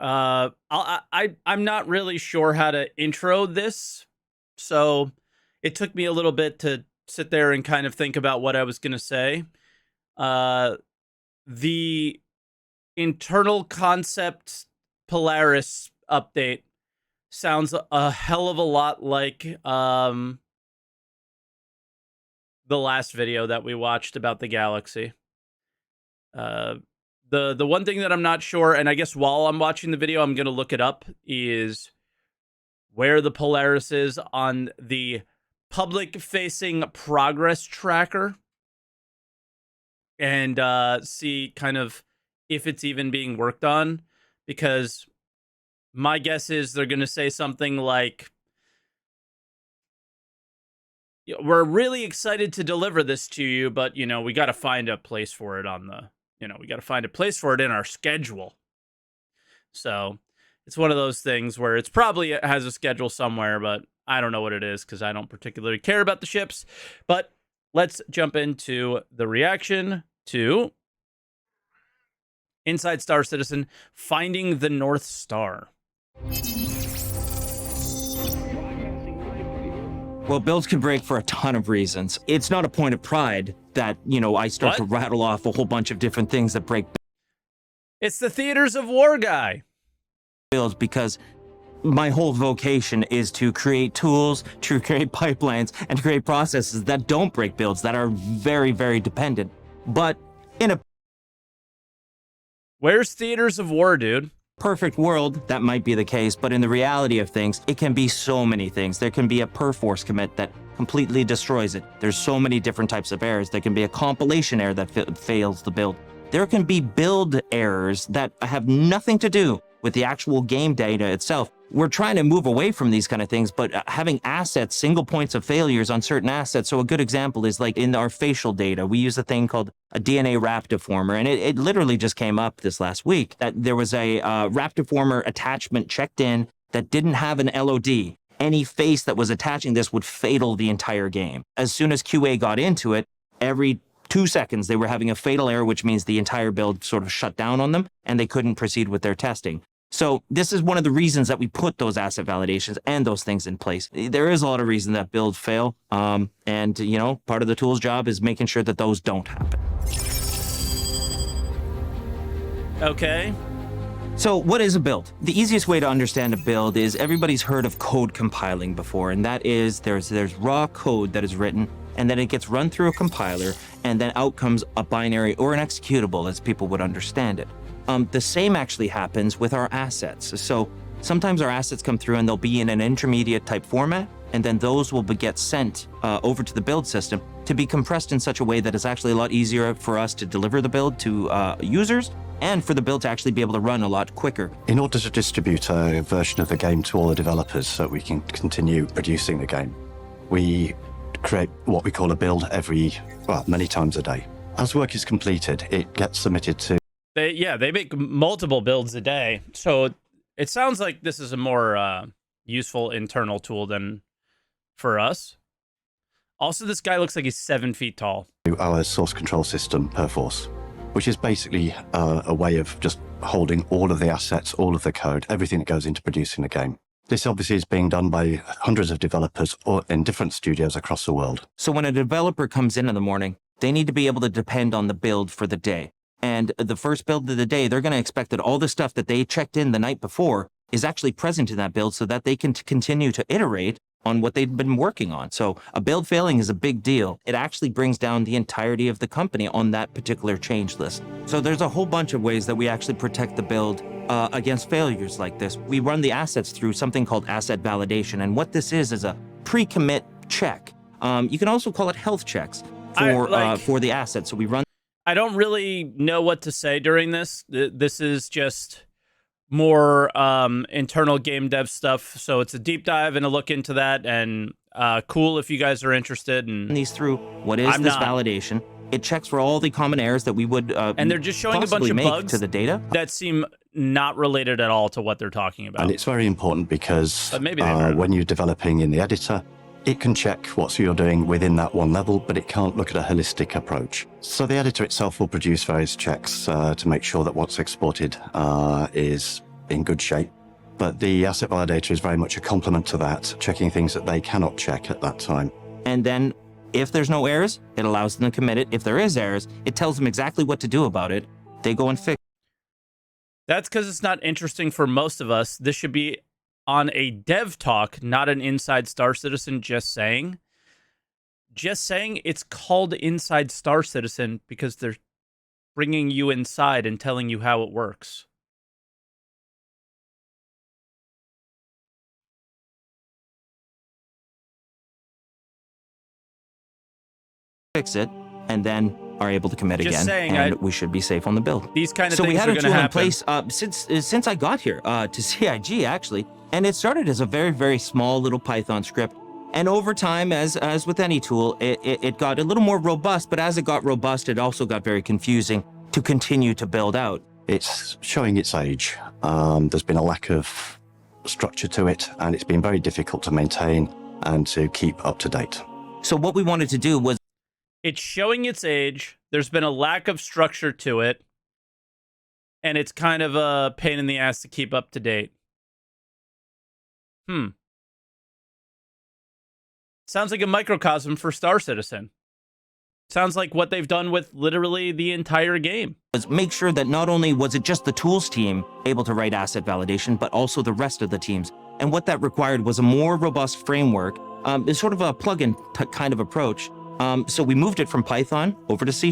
I'm not really sure how to intro this, so it took me a little bit to sit there and kind of think about what I was going to say. The internal concept Polaris update sounds a hell of a lot like the last video that we watched about the Galaxy. The one thing that I'm not sure, and I guess while I'm watching the video, I'm going to look it up, is where the Polaris is on the public-facing progress tracker, and see kind of if it's even being worked on, because my guess is they're going to say something like, we're really excited to deliver this to you, but, we got to find a place for it on the, we got to find a place for it in our schedule. So it's one of those things where it's probably has a schedule somewhere, but I don't know what it is because I don't particularly care about the ships. But let's jump into the reaction to Inside Star Citizen Finding the North Star. Well, builds can break for a ton of reasons. It's not a point of pride that, I start to rattle off a whole bunch of different things that break It's the Theaters of War guy. Builds, because my whole vocation is to create tools, to create pipelines, and to create processes that don't break builds, that are very, very dependent. But in a Where's Theaters of War, dude? perfect world, that might be the case, but in the reality of things, it can be so many things. There can be a perforce commit that completely destroys it. There's so many different types of errors. There can be a compilation error that fails the build. There can be build errors that have nothing to do with the actual game data itself. We're trying to move away from these kind of things, but having assets, single points of failures on certain assets. So a good example is like in our facial data, we use a thing called a DNA wrap deformer. And it literally just came up this last week that there was a wrap deformer attachment checked in that didn't have an LOD. Any face that was attaching this would fatal the entire game. As soon as QA got into it, every 2 seconds they were having a fatal error, which means the entire build sort of shut down on them and they couldn't proceed with their testing. So this is one of the reasons that we put those asset validations and those things in place. There is a lot of reason that builds fail. And, part of the tool's job is making sure that those don't happen. Okay. So what is a build? The easiest way to understand a build is everybody's heard of code compiling before, and that is there's raw code that is written, and then it gets run through a compiler, and then out comes a binary or an executable as people would understand it. The same actually happens with our assets. So sometimes our assets come through and they'll be in an intermediate type format, and then those will get sent over to the build system to be compressed in such a way that it's actually a lot easier for us to deliver the build to users and for the build to actually be able to run a lot quicker. In order to distribute a version of the game to all the developers so we can continue producing the game, we create what we call a build many times a day. As work is completed, it gets submitted to They make multiple builds a day. So it sounds like this is a more useful internal tool than for us. Also, this guy looks like he's 7 feet tall. our source control system, Perforce, which is basically a way of just holding all of the assets, all of the code, everything that goes into producing the game. This obviously is being done by hundreds of developers in different studios across the world. So when a developer comes in the morning, they need to be able to depend on the build for the day. And the first build of the day, they're going to expect that all the stuff that they checked in the night before is actually present in that build so that they can continue to iterate on what they've been working on. So a build failing is a big deal. It actually brings down the entirety of the company on that particular change list. So there's a whole bunch of ways that we actually protect the build against failures like this. We run the assets through something called asset validation. And what this is a pre-commit check. You can also call it health checks for the assets. So we run. I don't really know what to say during this. This is just more internal game dev stuff. So it's a deep dive and a look into that. And cool if you guys are interested. And these through what is this validation? It checks for all the common errors that we would and they're just showing a bunch of bugs to the data that seem not related at all to what they're talking about. And it's very important because when you're developing in the editor, it can check what you're doing within that one level, but it can't look at a holistic approach. So the editor itself will produce various checks to make sure that what's exported is in good shape. But the asset validator is very much a complement to that, checking things that they cannot check at that time. And then if there's no errors, it allows them to commit it. If there is errors, it tells them exactly what to do about it. They go and fix. That's because it's not interesting for most of us. This should be on a dev talk, not an Inside Star Citizen just saying. Just saying it's called Inside Star Citizen because they're bringing you inside and telling you how it works. Fix it, and then are able to commit Just again, saying, and we should be safe on the build. These kind of So things we had are a going to tool in happen. place since I got here to CIG actually, and it started as a very, very small little Python script. And over time, as with any tool, it got a little more robust, but as it got robust, it also got very confusing to continue to build out. It's showing its age. There's been a lack of structure to it, and it's been very difficult to maintain and to keep up to date. So what we wanted to do was It's showing its age. There's been a lack of structure to it. And it's kind of a pain in the ass to keep up to date. Sounds like a microcosm for Star Citizen. Sounds like what they've done with literally the entire game. make sure that not only was it just the tools team able to write asset validation, but also the rest of the teams. And what that required was a more robust framework. It's sort of a plugin kind of approach. So we moved it from Python over to C#,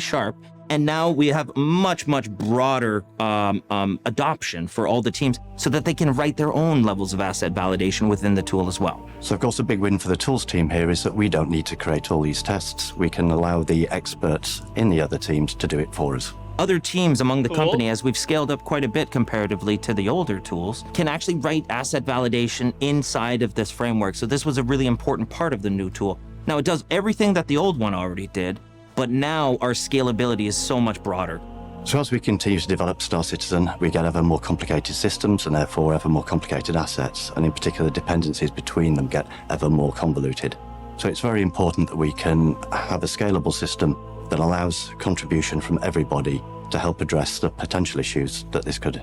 and now we have much, much broader adoption for all the teams so that they can write their own levels of asset validation within the tool as well. So of course a big win for the tools team here is that we don't need to create all these tests. We can allow the experts in the other teams to do it for us. Other teams among the Cool. company, as we've scaled up quite a bit comparatively to the older tools, can actually write asset validation inside of this framework. So this was a really important part of the new tool. Now it does everything that the old one already did, but now our scalability is so much broader. So as we continue to develop Star Citizen, we get ever more complicated systems and therefore ever more complicated assets, and in particular dependencies between them get ever more convoluted. So it's very important that we can have a scalable system that allows contribution from everybody to help address the potential issues that this could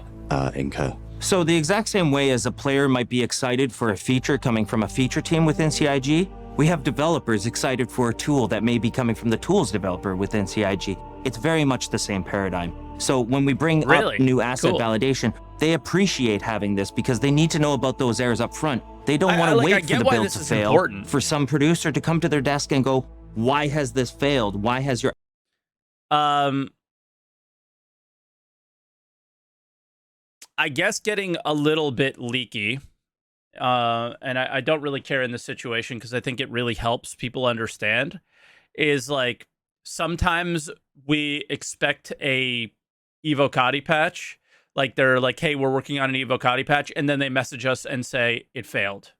incur. So the exact same way as a player might be excited for a feature coming from a feature team within CIG, we have developers excited for a tool that may be coming from the tools developer within CIG. It's very much the same paradigm. So when we bring Really? up new asset Cool. validation, they appreciate having this because they need to know about those errors up front. They don't want to I wait for get the why build this to is fail important. for some producer to come to their desk and go, why has this failed? Why has your I guess getting a little bit leaky, and I don't really care in this situation because I think it really helps people understand, is like sometimes we expect a Evocati patch. Like they're like, hey, we're working on an Evocati patch, and then they message us and say it failed.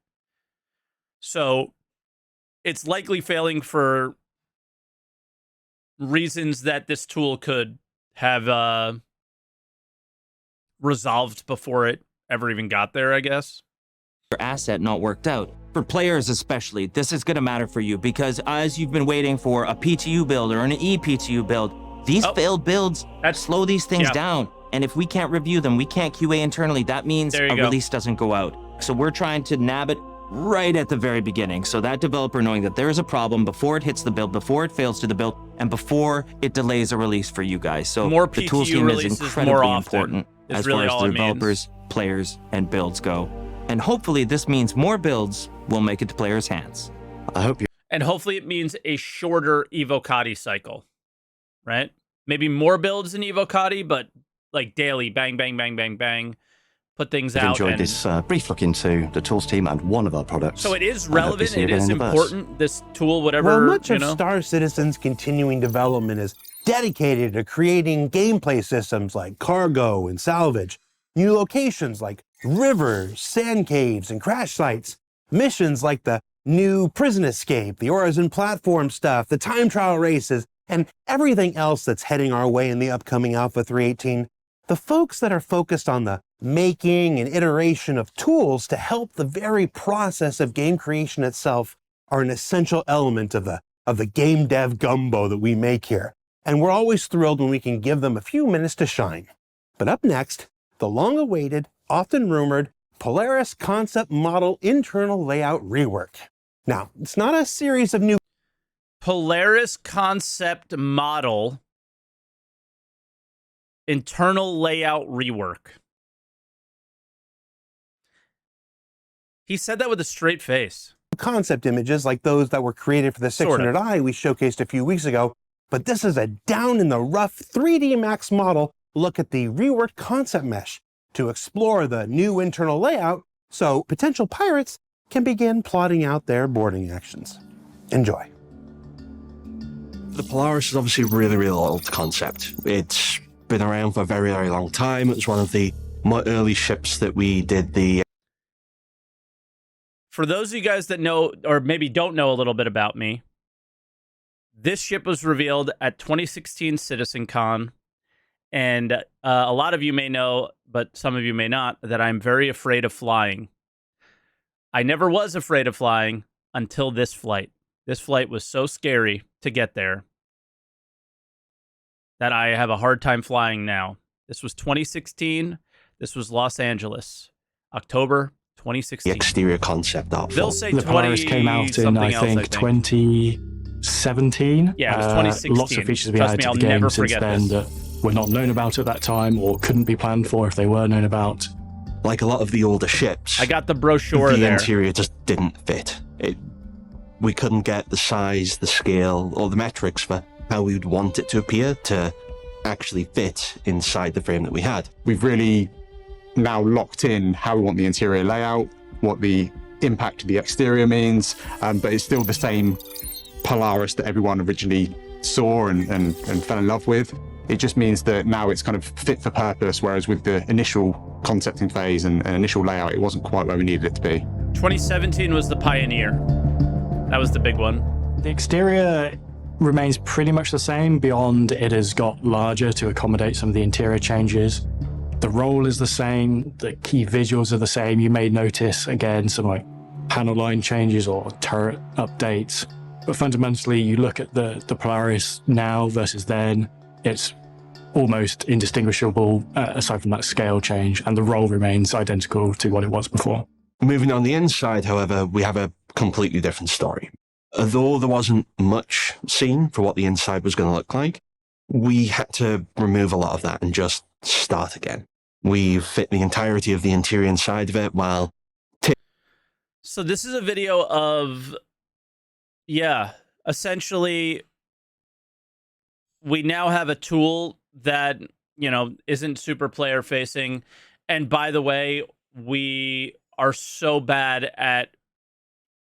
So it's likely failing for reasons that this tool could have resolved before it ever even got there, I guess. asset not worked out. For players especially, this is going to matter for you because as you've been waiting for a PTU build or an ePTU build, these failed builds slow these things down. And if we can't review them, we can't QA internally, that means a release doesn't go out. So we're trying to nab it right at the very beginning. So that developer knowing that there is a problem before it hits the build, before it fails to the build, and before it delays a release for you guys. So More the tools PTU team is releases incredibly more often important is as really far all as it the means. developers, players, and builds go. And hopefully this means more builds will make it to players' hands. I hope you And hopefully it means a shorter Evocati cycle, right? Maybe more builds in Evocati, but like daily, bang, bang, bang, bang, bang, put things have out. enjoyed And this brief look into the tools team and one of our products. so it is I hope to relevant, see you it again is in the verse. important, this tool, whatever, Well, much you of know. Star Citizen's continuing development is dedicated to creating gameplay systems like cargo and salvage, new locations like rivers, sand caves, and crash sites, missions like the new prison escape, the Horizon platform stuff, the time trial races, and everything else that's heading our way in the upcoming Alpha 3.18. The folks that are focused on the making and iteration of tools to help the very process of game creation itself are an essential element of the game dev gumbo that we make here. And we're always thrilled when we can give them a few minutes to shine. But up next, the long-awaited often rumored Polaris concept model internal layout rework. Now, it's not a series of new Polaris concept model internal layout rework. He said that with a straight face. concept images like those that were created for the Sort of. 600i we showcased a few weeks ago, but this is a down-in-the-rough 3D Max model look at the reworked concept mesh to explore the new internal layout so potential pirates can begin plotting out their boarding actions. Enjoy. The Polaris is obviously a really, really old concept. It's been around for a very, very long time. It was one of the more early ships that we did the... For those of you guys that know, or maybe don't know a little bit about me, this ship was revealed at 2016 CitizenCon, and a lot of you may know, but some of you may not, that I'm very afraid of flying. I never was afraid of flying until this flight. This flight was so scary to get there that I have a hard time flying now. This was 2016. This was Los Angeles, October 2016. the exterior concept of They'll say The 20 Polaris came out in, something I else, think, 2017. Yeah, it was 2016. Lots of features we Trust added me, to I'll the game never since forget then this. that were not known about at that time or couldn't be planned for if they were known about. Like a lot of the older ships, I got the brochure the there. interior just didn't fit. We couldn't get the size, the scale, or the metrics for how we would want it to appear to actually fit inside the frame that we had. We've really now locked in how we want the interior layout, what the impact of the exterior means, but it's still the same Polaris that everyone originally saw and fell in love with. It just means that now it's kind of fit for purpose, whereas with the initial concepting phase and initial layout, it wasn't quite where we needed it to be. 2017 was the Pioneer. That was the big one. The exterior remains pretty much the same beyond it has got larger to accommodate some of the interior changes. The role is the same, the key visuals are the same. You may notice, again, some like panel line changes or turret updates. But fundamentally, you look at the Polaris now versus then, it's almost indistinguishable aside from that scale change, and the role remains identical to what it was before. Moving on the inside, however, we have a completely different story. Although there wasn't much seen for what the inside was going to look like, we had to remove a lot of that and just start again. We fit the entirety of the interior inside of it while... So this is a video of, yeah, essentially, we now have a tool that, you know, isn't super player facing. And by the way, we are so bad at,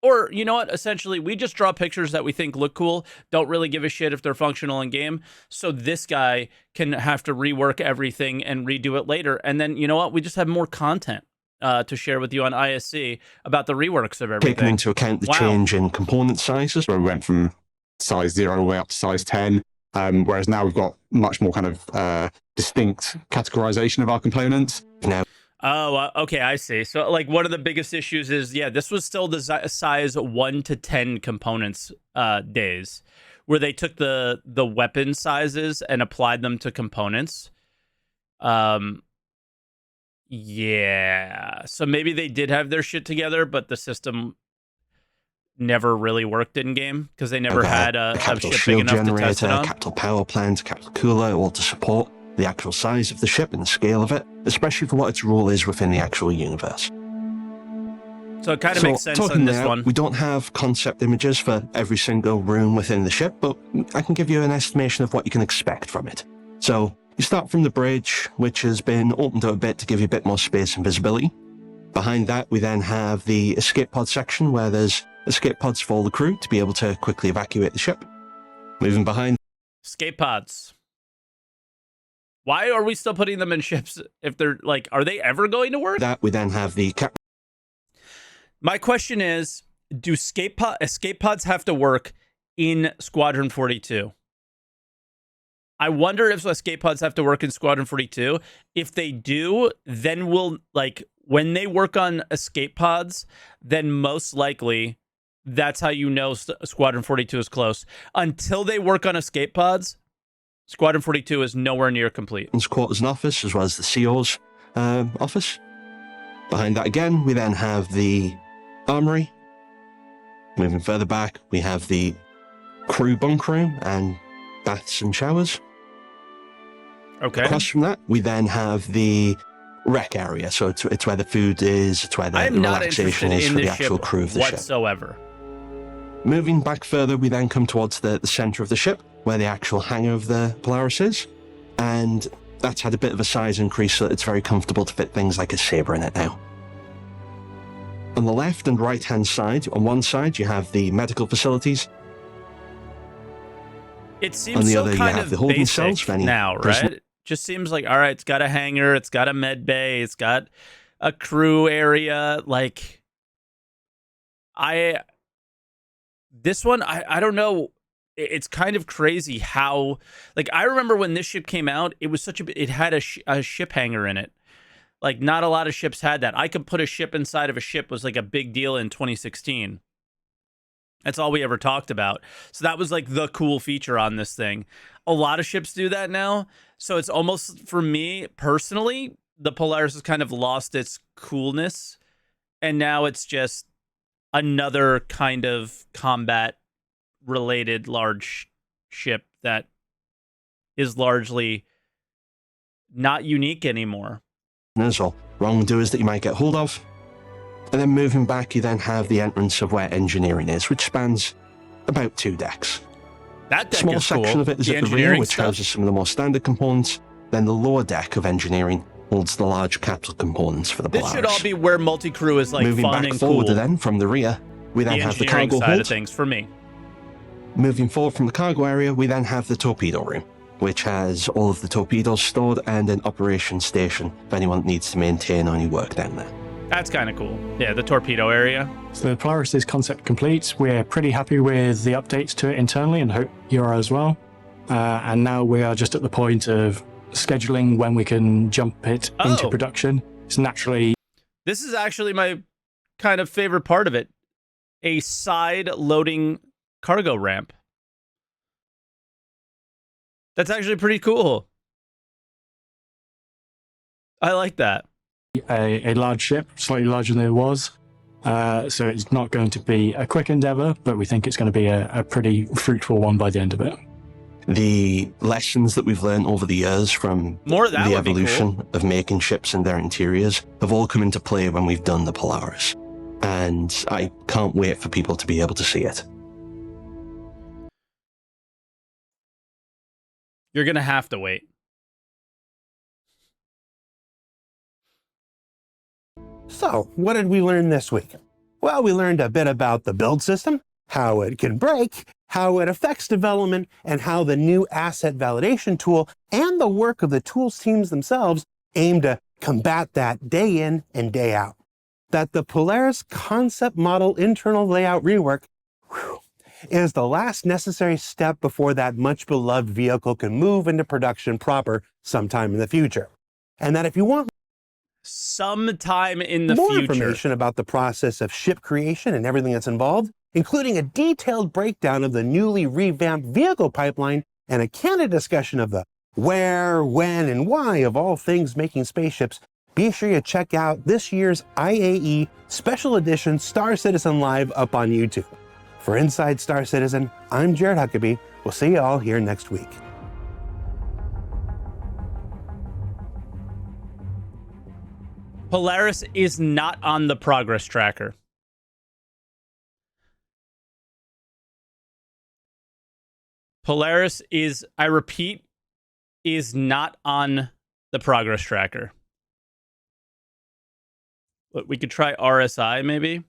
or you know what, essentially, we just draw pictures that we think look cool, don't really give a shit if they're functional in game. So this guy can have to rework everything and redo it later. And then, you know what, we just have more content to share with you on ISC about the reworks of everything. Taking into account the Wow. change in component sizes. Where we went from size 0 all the way up to size 10, whereas now we've got much more kind of distinct categorization of our components. Now, Oh, okay, I see. So, like, one of the biggest issues is, yeah, this was still the size 1 to 10 components days, where they took the weapon sizes and applied them to components. Yeah. So maybe they did have their shit together, but the system never really worked in game because they never had a capital ship big shield enough to test it generator, on. capital power plant, capital cooler, all to support the actual size of the ship and the scale of it, especially for what its role is within the actual universe. So it kind of makes sense talking on this now, one. we don't have concept images for every single room within the ship, but I can give you an estimation of what you can expect from it. So you start from the bridge, which has been opened up a bit to give you a bit more space and visibility. Behind that, we then have the escape pod section, where there's escape pods for all the crew to be able to quickly evacuate the ship. Moving behind Escape pods. Why are we still putting them in ships if they're, like, are they ever going to work? that, we then have the My question is, do escape pods have to work in Squadron 42? I wonder if escape pods have to work in Squadron 42. If they do, then we'll, like, when they work on escape pods, then most likely that's how you know Squadron 42 is close. Until they work on escape pods, Squadron 42 is nowhere near complete. quarters and office, as well as the CO's office. Behind that again, we then have the armory. Moving further back, we have the crew bunk room and baths and showers. Okay. Across from that, we then have the rec area. So it's where the food is, it's where I the am not relaxation interested is in for the this actual ship crew of the ship. whatsoever. Moving back further, we then come towards the center of the ship, where the actual hangar of the Polaris is. And that's had a bit of a size increase, so that it's very comfortable to fit things like a saber in it now. On the left and right-hand side, on one side, you have the medical facilities. It seems On the so other, you kind have of the holding basic cells for any now, prisoner- right? Just seems like, all right, it's got a hangar, it's got a med bay, it's got a crew area. Like, this one, I don't know. It's kind of crazy how, like, I remember when this ship came out, it was it had a ship hangar in it. Like, not a lot of ships had that. I could put a ship inside of a ship was like a big deal in 2016. That's all we ever talked about. So that was like the cool feature on this thing. A lot of ships do that now. So it's almost, for me personally, the Polaris has kind of lost its coolness. And now it's just another kind of combat related large ship that is largely not unique anymore. or wrongdoers that you might get hold of. And then moving back, you then have the entrance of where engineering is, which spans about 2 decks. That deck Small is section cool. of it is The at the rear, engineering which stuff. houses some of the more standard components. Then the lower deck of engineering holds the large capital components for the This Polaris. should all be where multi-crew is like Moving fun back and forward cool. then, from the rear, we then The have the engineering cargo side hold. of things for me. Moving forward from the cargo area, we then have the torpedo room, which has all of the torpedoes stored and an operations station if anyone needs to maintain any work down there. That's kind of cool. Yeah, the torpedo area. So the Polaris is concept complete. We're pretty happy with the updates to it internally and hope you are as well. And now we are just at the point of scheduling when we can jump it into Oh. production. It's naturally This is actually my kind of favorite part of it. A side loading cargo ramp. That's actually pretty cool. I like that. a large ship, slightly larger than it was. So it's not going to be a quick endeavor, but we think it's going to be a pretty fruitful one by the end of it. The lessons that we've learned over the years from More of that the would be evolution cool. of making ships and their interiors have all come into play when we've done the Polaris. And I can't wait for people to be able to see it. You're going to have to wait. So, what did we learn this week? Well, we learned a bit about the build system, how it can break, how it affects development, and how the new asset validation tool and the work of the tools teams themselves aim to combat that day in and day out. That the Polaris concept model internal layout rework is the last necessary step before that much beloved vehicle can move into production proper sometime in the future. And that if you want Sometime in the more future. information about the process of ship creation and everything that's involved, including a detailed breakdown of the newly revamped vehicle pipeline and a candid discussion of the where, when, and why of all things making spaceships, be sure you check out this year's IAE Special Edition Star Citizen Live up on YouTube. For Inside Star Citizen, I'm Jared Huckabee. We'll see you all here next week. Polaris is not on the progress tracker. Polaris is, I repeat, is not on the progress tracker. But we could try RSI maybe.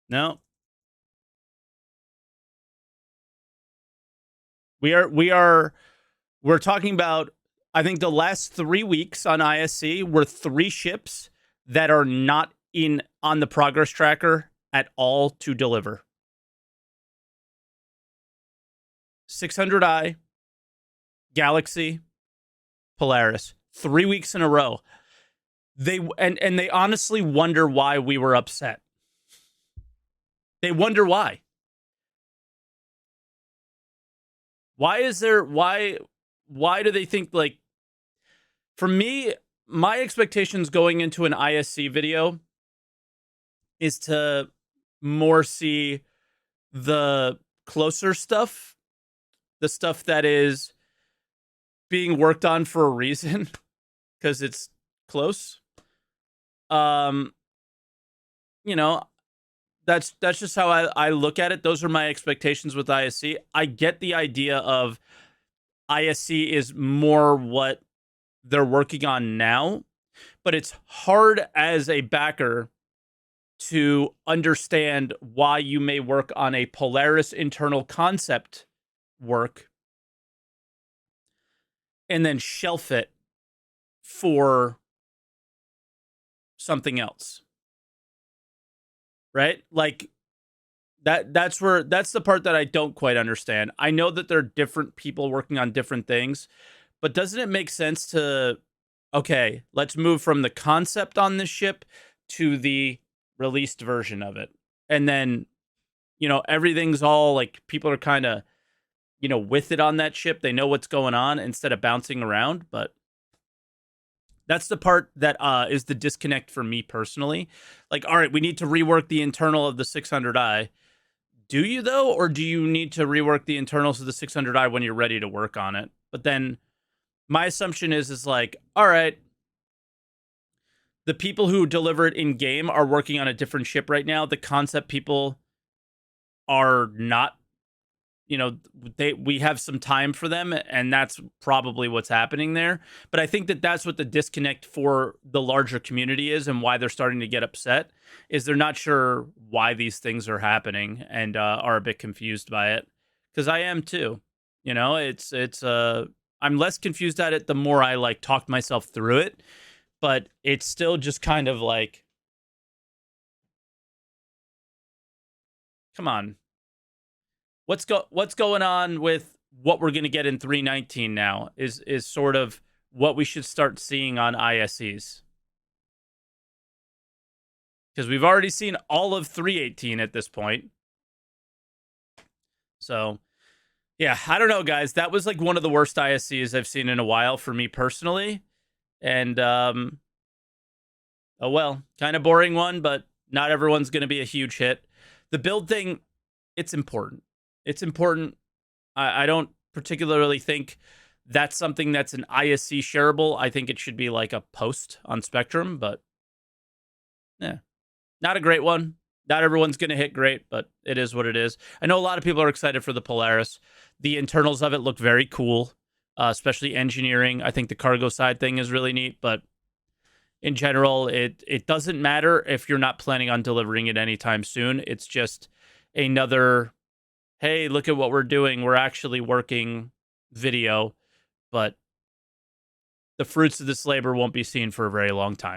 No. We're talking about, I think the last 3 weeks on ISC were 3 ships that are not on the progress tracker at all to deliver. 600i, Galaxy, Polaris. 3 weeks in a row. They honestly wonder why we were upset. They wonder why. Why do they think, like, for me, my expectations going into an ISC video is to more see the closer stuff, the stuff that is being worked on for a reason because it's close. You know, that's just how I look at it. Those are my expectations with ISC. I get the idea of ISC is more what they're working on now, but it's hard as a backer to understand why you may work on a Polaris internal concept work and then shelf it for something else. Right? Like that's the part that I don't quite understand. I know that there are different people working on different things, but doesn't it make sense to, okay, let's move from the concept on this ship to the released version of it. And then, everything's all like, people are kind of, with it on that ship. They know what's going on instead of bouncing around. But that's the part that is the disconnect for me personally. Like, all right, we need to rework the internal of the 600i. Do you, though? Or do you need to rework the internals of the 600i when you're ready to work on it? But then my assumption is like, all right, the people who deliver it in game are working on a different ship right now. The concept people are not, we have some time for them, and that's probably what's happening there. But I think that that's what the disconnect for the larger community is, and why they're starting to get upset is they're not sure why these things are happening and are a bit confused by it. Because I am too. I'm less confused at it the more I like talk myself through it. But it's still just kind of like, come on. What's going on with what we're going to get in 319 now is sort of what we should start seeing on ISEs. Because we've already seen all of 318 at this point. So, yeah, I don't know, guys. That was like one of the worst ISCs I've seen in a while for me personally. And, oh well, kind of boring one, but not everyone's going to be a huge hit. The build thing, it's important. It's important. I don't particularly think that's something that's an ISC shareable. I think it should be like a post on Spectrum, but yeah, not a great one. Not everyone's going to hit great, but it is what it is. I know a lot of people are excited for the Polaris. The internals of it look very cool, especially engineering. I think the cargo side thing is really neat, but in general, it doesn't matter if you're not planning on delivering it anytime soon. It's just another, hey, look at what we're doing. We're actually working video, but the fruits of this labor won't be seen for a very long time.